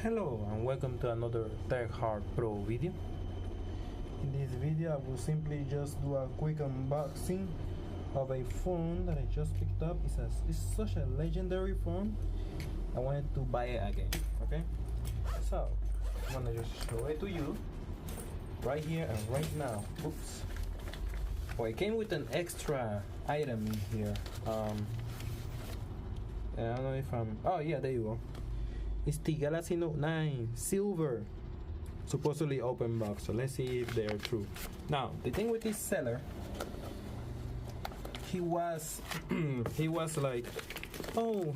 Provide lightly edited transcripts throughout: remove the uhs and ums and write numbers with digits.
Hello and welcome to another Tech Hard Pro video. In this video I will simply just do a quick unboxing of a phone that I just picked up. It's such a legendary phone, I wanted to buy it again. Okay, so I'm gonna just show it to you right here and right now. Oops. Well, it came with an extra item in here. I don't know if oh yeah, there you go. It's the Galaxy Note9 Silver, supposedly open box. So let's see if they are true. Now the thing with this seller, he was like, oh,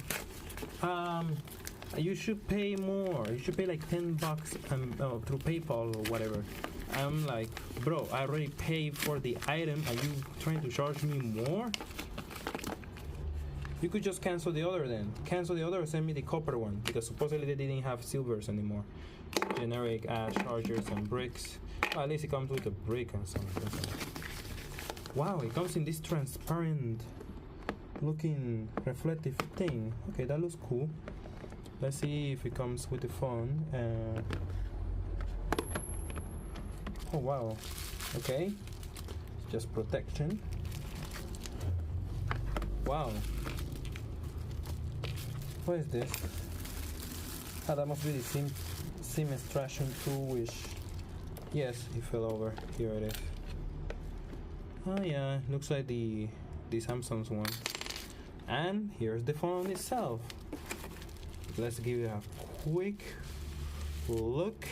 you should pay more. You should pay like $10 through PayPal or whatever. I'm like, bro, I already paid for the item. Are you trying to charge me more? You could just cancel the other then. Cancel the other or send me the copper one, because supposedly they didn't have silvers anymore. Generic chargers and bricks. Well, at least it comes with a brick and something. Wow, it comes in this transparent looking reflective thing. Okay, that looks cool. Let's see if it comes with the phone. Oh wow. Okay. It's just protection. Wow. What is this? Ah, that must be the SIM extraction tool, which, yes, it fell over. Here it is. Oh yeah, looks like the Samsung's one. And here's the phone itself. Let's give it a quick look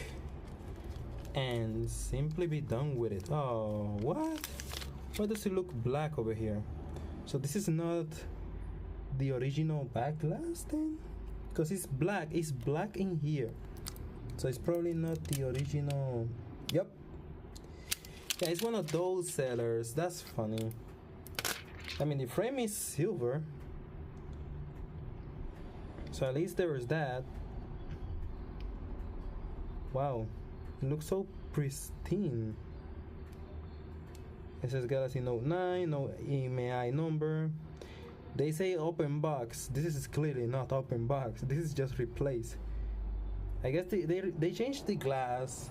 and simply be done with it. Oh, what? Why does it look black over here? So this is not the original back glass thing, because it's black in here, so it's probably not the original. Yep, yeah, it's one of those sellers. That's funny. I mean, the frame is silver, so at least there is that. Wow, it looks so pristine. It says Galaxy Note9, no EMI number. They say open box. This is clearly not open box. This is just replaced. I guess they changed the glass,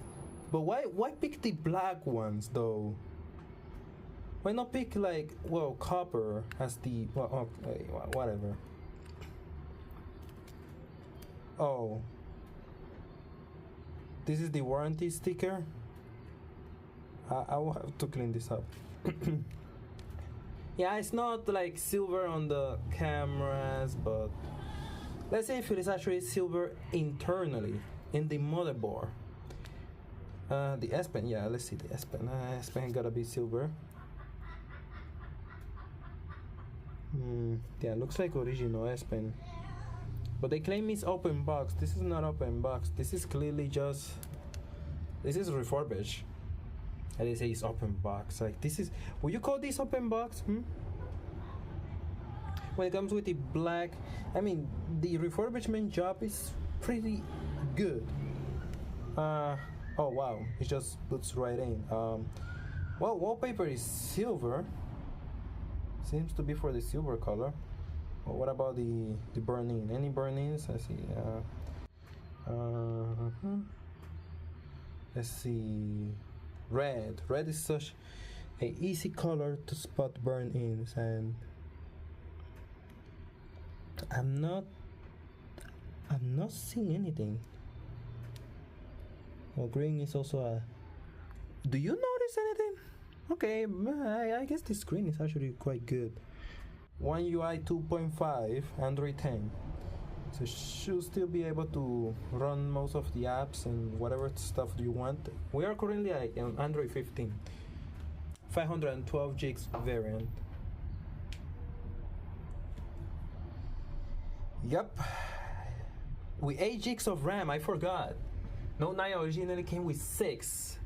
but why pick the black ones though? Why not pick like, well, copper as the whatever? Oh, this is the warranty sticker. I will have to clean this up. Yeah, it's not like silver on the cameras, but let's say if it is actually silver internally in the motherboard. The S Pen, yeah, let's see the S Pen. S Pen gotta be silver. Yeah, looks like original S Pen, but they claim it's open box. This is not open box. This is clearly just, this is refurbished. And they say it's open box. Like, this is, would you call this open box? When it comes with the black, I mean, the refurbishment job is pretty good. Oh wow, it just puts right in. Well, wallpaper is silver. Seems to be for the silver color. Well, what about the burn-in? Any burn-ins? I see. Let's see. Red is such a easy color to spot burn-ins, and I'm not seeing anything. Well, green is also a. Do you notice anything? Okay, I guess the screen is actually quite good. One UI 2.5, Android 10. So should still be able to run most of the apps and whatever stuff you want. We are currently on Android 15, 512 gigs variant. Yep, with 8 gigs of RAM. I forgot. Note9 originally came with 6,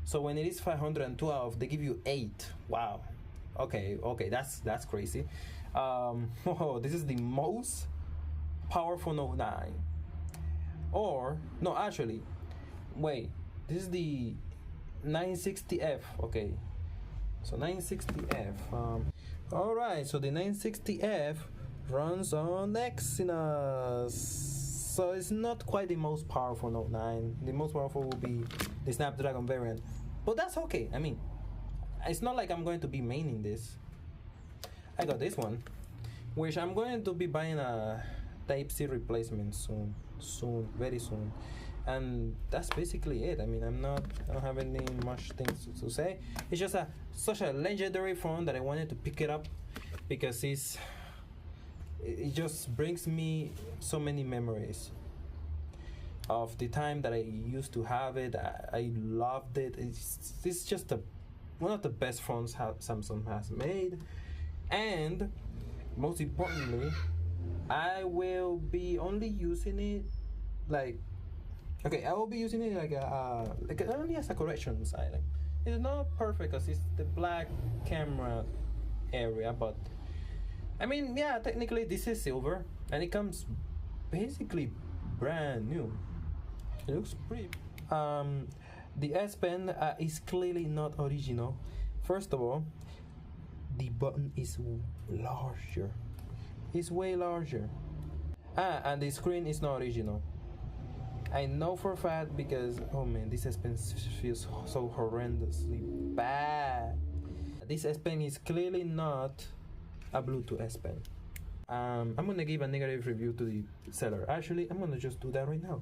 so when it is 512, they give you 8. Wow. Okay, that's crazy. Oh, this is the most powerful Note9. Or no, actually, wait, this is the 960F. Okay, so 960F. All right, so the 960F runs on Exynos So it's not quite the most powerful Note 9. The most powerful will be the Snapdragon variant, but that's okay. I mean, it's not like I'm going to be maining this. I got this one, which I'm going to be buying a Type-C replacement soon, very soon. And that's basically it. I mean, I don't have any much things to say. It's just such a legendary phone that I wanted to pick it up because it just brings me so many memories of the time that I used to have it. I loved it. It's just one of the best phones Samsung has made, and most importantly, I will be only using it like. Okay, I will be using it like only as a correction side. Like, it's not perfect because it's the black camera area, but I mean, yeah, technically this is silver and it comes basically brand new. It looks pretty. The S Pen is clearly not original. First of all, the button is larger. It's way larger. And the screen is not original. I know for a fact because, oh man, this S Pen feels so horrendously bad. This S Pen is clearly not a Bluetooth S Pen. I'm gonna give a negative review to the seller. Actually, I'm gonna just do that right now.